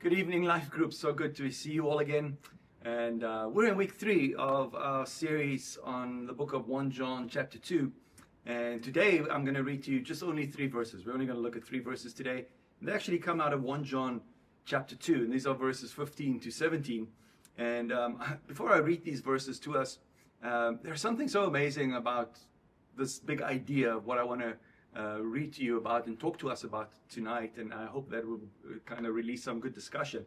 Good evening, Life Group. So good to see you all again. And we're in week 3 of our series on the book of 1 John chapter 2. And today I'm going to read to you just only 3 verses. We're only going to look at 3 verses today. They actually come out of 1 John chapter 2. And these are verses 15 to 17. And before I read these verses to us, there's something so amazing about this big idea of what I want to read to you about and talk to us about tonight, and I hope that will kind of release some good discussion.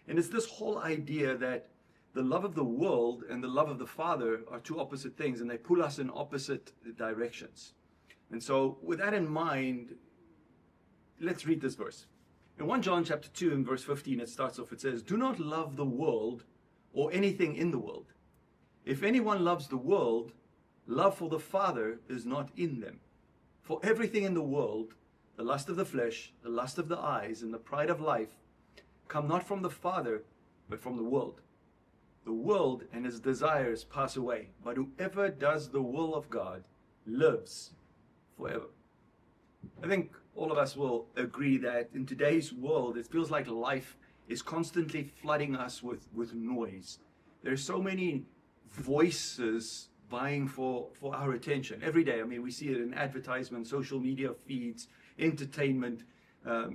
And it's this whole idea that the love of the world and the love of the Father are two opposite things, and they pull us in opposite directions. And so with that in mind, let's read this verse. In 1 John chapter 2 and verse 15, it starts off, it says, "Do not love the world or anything in the world. If anyone loves the world, love for the Father is not in them. For everything in the world, the lust of the flesh, the lust of the eyes, and the pride of life, come not from the Father, but from the world. The world and its desires pass away, but whoever does the will of God lives forever." I think all of us will agree that in today's world, it feels like life is constantly flooding us with noise. There's so many voices vying for our attention every day. I mean, we see it in advertisements, social media feeds, entertainment.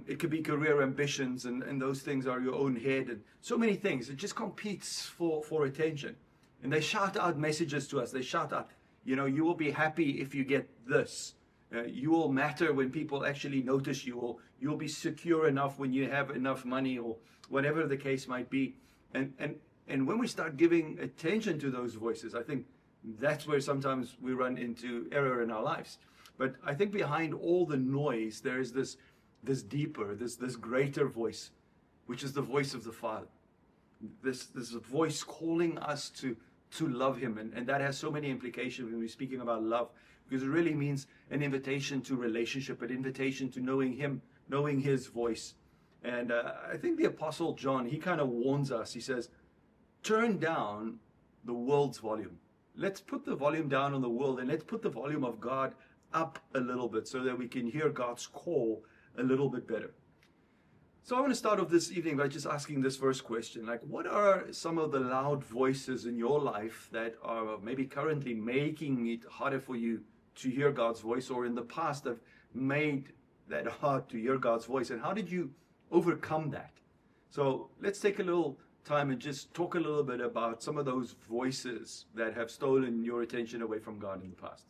It could be career ambitions, and those things are your own head, and so many things. It just competes for attention. And they shout out messages to us. They shout out, you will be happy if you get this. You will matter when people actually notice you, or you'll be secure enough when you have enough money, or whatever the case might be. And when we start giving attention to those voices, I think that's where sometimes we run into error in our lives. But I think behind all the noise, there is this deeper, this greater voice, which is the voice of the Father. This voice calling us to love Him. And that has so many implications when we're speaking about love, because it really means an invitation to relationship, an invitation to knowing Him, knowing His voice. And I think the Apostle John, he kind of warns us. He says, turn down the world's volume. Let's put the volume down on the world, and let's put the volume of God up a little bit so that we can hear God's call a little bit better. So I want to start off this evening by just asking this first question. Like, what are some of the loud voices in your life that are maybe currently making it harder for you to hear God's voice, or in the past have made that hard to hear God's voice? And how did you overcome that? So let's take a little time and just talk a little bit about some of those voices that have stolen your attention away from God in the past.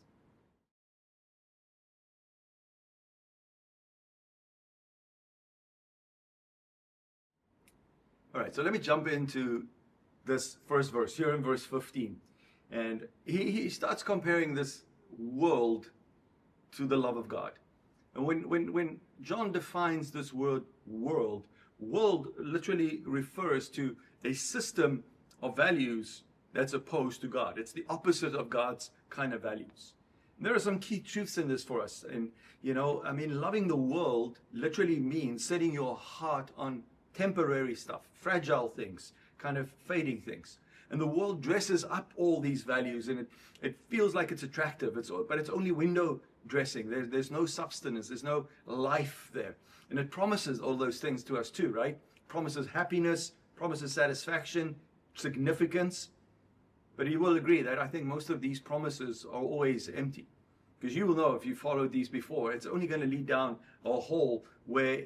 All right, so let me jump into this first verse here in verse 15. And he starts comparing this world to the love of God. And when John defines this word world literally refers to a system of values that's opposed to God. It's the opposite of God's kind of values. And there are some key truths in this for us. And, loving the world literally means setting your heart on temporary stuff, fragile things, kind of fading things. And the world dresses up all these values, and it feels like it's attractive, but it's only window dressing. There's no substance, there's no life there. And it promises all those things to us too, right? Promises happiness, promises satisfaction, significance. But you will agree that I think most of these promises are always empty. Because you will know, if you followed these before, it's only going to lead down a hole where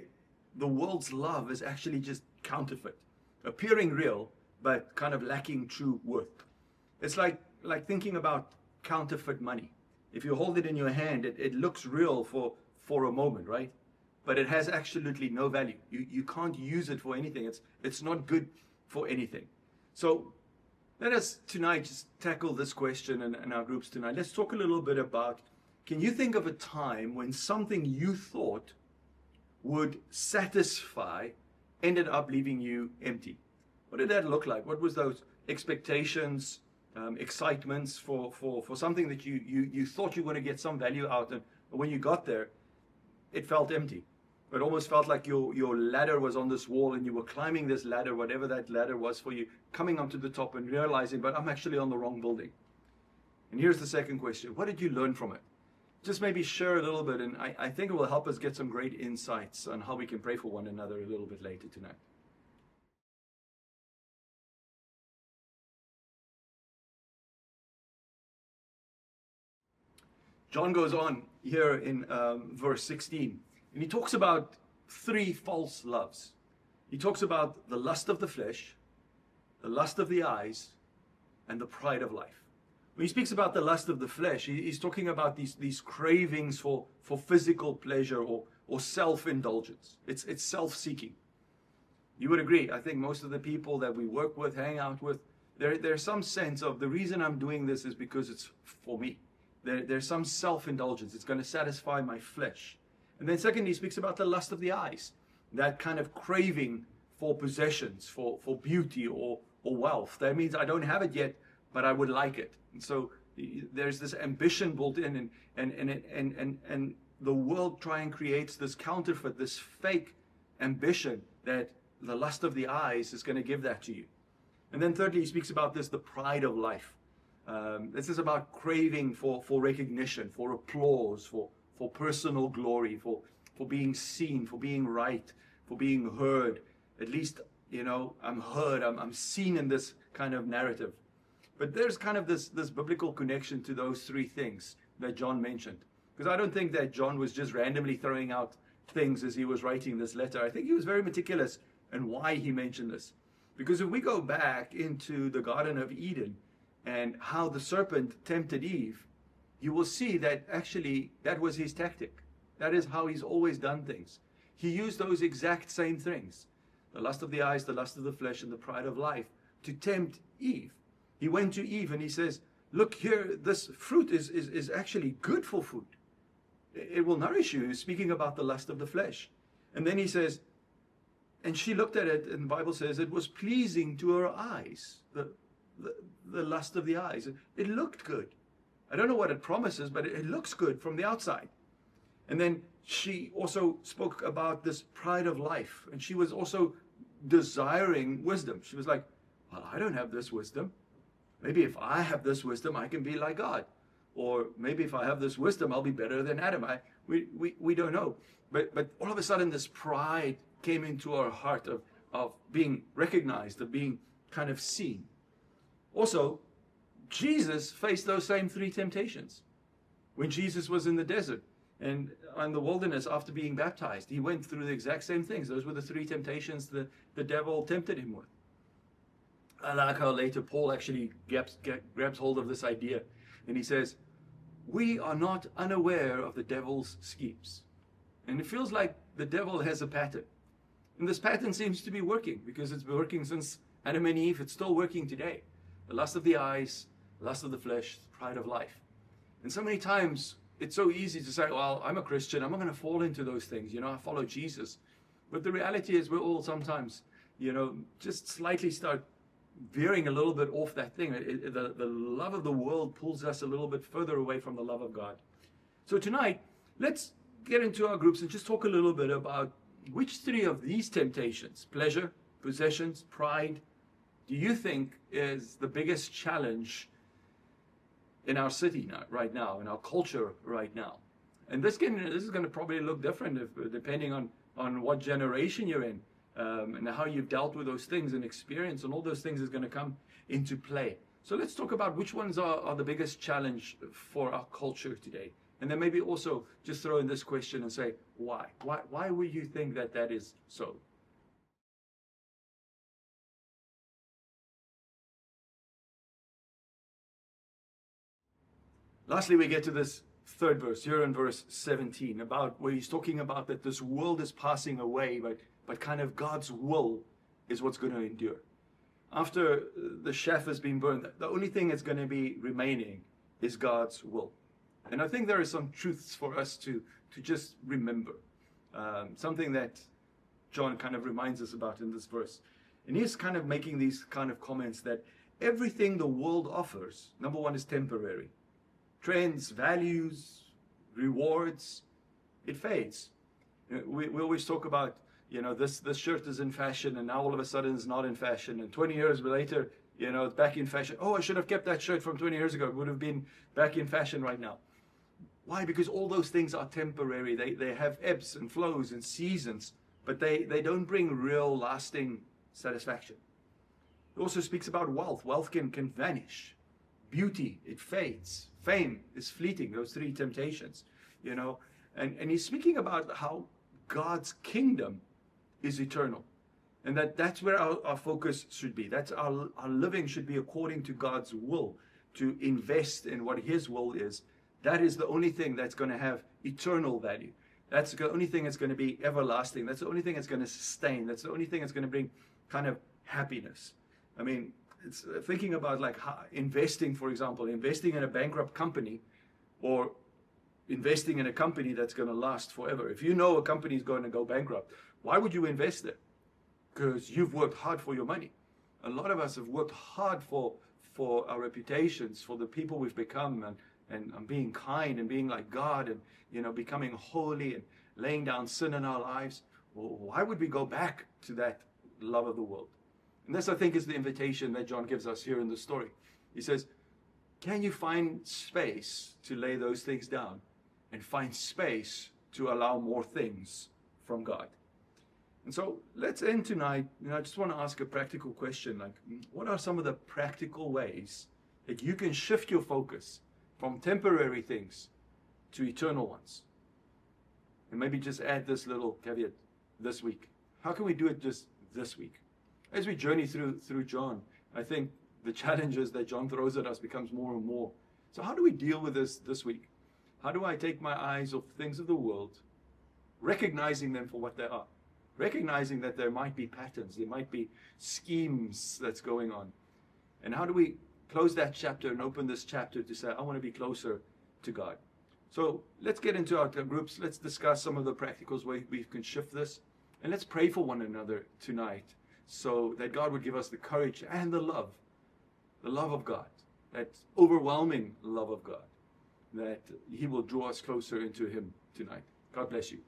the world's love is actually just counterfeit, appearing real, but kind of lacking true worth. It's like thinking about counterfeit money. If you hold it in your hand, it looks real for a moment, right? But it has absolutely no value. You can't use it for anything. It's not good for anything. So let us tonight just tackle this question in our groups tonight. Let's talk a little bit about, can you think of a time when something you thought would satisfy ended up leaving you empty? What did that look like? What was those expectations, excitements for something that you thought you were going to get some value out of, but when you got there, it felt empty. It almost felt like your ladder was on this wall, and you were climbing this ladder, whatever that ladder was for you, coming up to the top and realizing, but I'm actually on the wrong building. And here's the second question. What did you learn from it? Just maybe share a little bit, and I think it will help us get some great insights on how we can pray for one another a little bit later tonight. John goes on here in verse 16, and he talks about three false loves. He talks about the lust of the flesh, the lust of the eyes, and the pride of life. When he speaks about the lust of the flesh, he's talking about these cravings for physical pleasure or self-indulgence. It's self-seeking. You would agree, I think most of the people that we work with, hang out with, there's some sense of the reason I'm doing this is because it's for me. There's some self-indulgence. It's going to satisfy my flesh. And then secondly, he speaks about the lust of the eyes, that kind of craving for possessions, for beauty or wealth. That means I don't have it yet, but I would like it. And so there's this ambition built in, and the world tries and creates this counterfeit, this fake ambition that the lust of the eyes is going to give that to you. And then thirdly, he speaks about this, the pride of life. This is about craving for recognition, for applause, for personal glory, for being seen, for being right, for being heard. At least, I'm heard, I'm seen in this kind of narrative. But there's kind of this biblical connection to those three things that John mentioned. Because I don't think that John was just randomly throwing out things as he was writing this letter. I think he was very meticulous in why he mentioned this. Because if we go back into the Garden of Eden and how the serpent tempted Eve, you will see that actually that was his tactic. That is how he's always done things. He used those exact same things, the lust of the eyes, the lust of the flesh, and the pride of life, to tempt Eve. He went to Eve and he says, look here, this fruit is actually good for food. It will nourish you. He's speaking about the lust of the flesh. And then he says, and she looked at it, and the Bible says it was pleasing to her eyes, the lust of the eyes. It looked good. I don't know what it promises, but it looks good from the outside. And then she also spoke about this pride of life, and she was also desiring wisdom. She was like, well, I don't have this wisdom. Maybe if I have this wisdom, I can be like God. Or maybe if I have this wisdom, I'll be better than Adam. We don't know. But all of a sudden, this pride came into our heart of being recognized, of being kind of seen. Also, Jesus faced those same three temptations. When Jesus was in the desert and in the wilderness after being baptized, he went through the exact same things. Those were the three temptations the devil tempted him with. I like how later Paul actually grabs hold of this idea, and he says, we are not unaware of the devil's schemes. And it feels like the devil has a pattern. And this pattern seems to be working, because it's been working since Adam and Eve. It's still working today. The lust of the eyes, the lust of the flesh, the pride of life. And so many times, it's so easy to say, well, I'm a Christian. I'm not going to fall into those things. I follow Jesus. But the reality is we're all sometimes, just slightly start veering a little bit off that thing. The love of the world pulls us a little bit further away from the love of God. So tonight, let's get into our groups and just talk a little bit about which three of these temptations, pleasure, possessions, pride, do you think is the biggest challenge in our city right now, in our culture right now? And this is going to probably look different depending on what generation you're in. And how you've dealt with those things and experience, and all those things is going to come into play. So let's talk about which ones are the biggest challenge for our culture today. And then maybe also just throw in this question and say, why? Why would you think that is so? Lastly, we get to this third verse, here in verse 17, about where he's talking about that this world is passing away, but kind of God's will is what's going to endure. After the chaff has been burned, the only thing that's going to be remaining is God's will. And I think there are some truths for us to just remember. Something that John kind of reminds us about in this verse. And he's kind of making these kind of comments that everything the world offers, number one, is temporary. Trends, values, rewards, it fades. We always talk about, this shirt is in fashion, and now all of a sudden it's not in fashion. And 20 years later, it's back in fashion. Oh, I should have kept that shirt from 20 years ago. It would have been back in fashion right now. Why? Because all those things are temporary. They have ebbs and flows and seasons, but they don't bring real lasting satisfaction. It also speaks about wealth. Wealth can vanish. Beauty, it fades. Fame is fleeting, those three temptations, you know. And he's speaking about how God's kingdom is eternal. And that's where our focus should be. That's our living should be according to God's will, to invest in what his will is. That is the only thing that's going to have eternal value. That's the only thing that's going to be everlasting. That's the only thing that's going to sustain. That's the only thing that's going to bring kind of happiness. I mean, it's thinking about like investing, for example, investing in a bankrupt company or investing in a company that's going to last forever. If you know a company is going to go bankrupt, why would you invest there? Because you've worked hard for your money. A lot of us have worked hard for our reputations, for the people we've become, and being kind and being like God, and becoming holy and laying down sin in our lives. Well, why would we go back to that love of the world? And this, I think, is the invitation that John gives us here in the story. He says, can you find space to lay those things down and find space to allow more things from God? And so let's end tonight. I just want to ask a practical question. Like, what are some of the practical ways that you can shift your focus from temporary things to eternal ones? And maybe just add this little caveat this week. How can we do it just this week? As we journey through John, I think the challenges that John throws at us becomes more and more. So how do we deal with this week? How do I take my eyes off things of the world, recognizing them for what they are? Recognizing that there might be patterns, there might be schemes that's going on. And how do we close that chapter and open this chapter to say, I want to be closer to God? So let's get into our groups. Let's discuss some of the practical ways we can shift this. And let's pray for one another tonight so that God would give us the courage and the love of God, that overwhelming love of God, that he will draw us closer into him tonight. God bless you.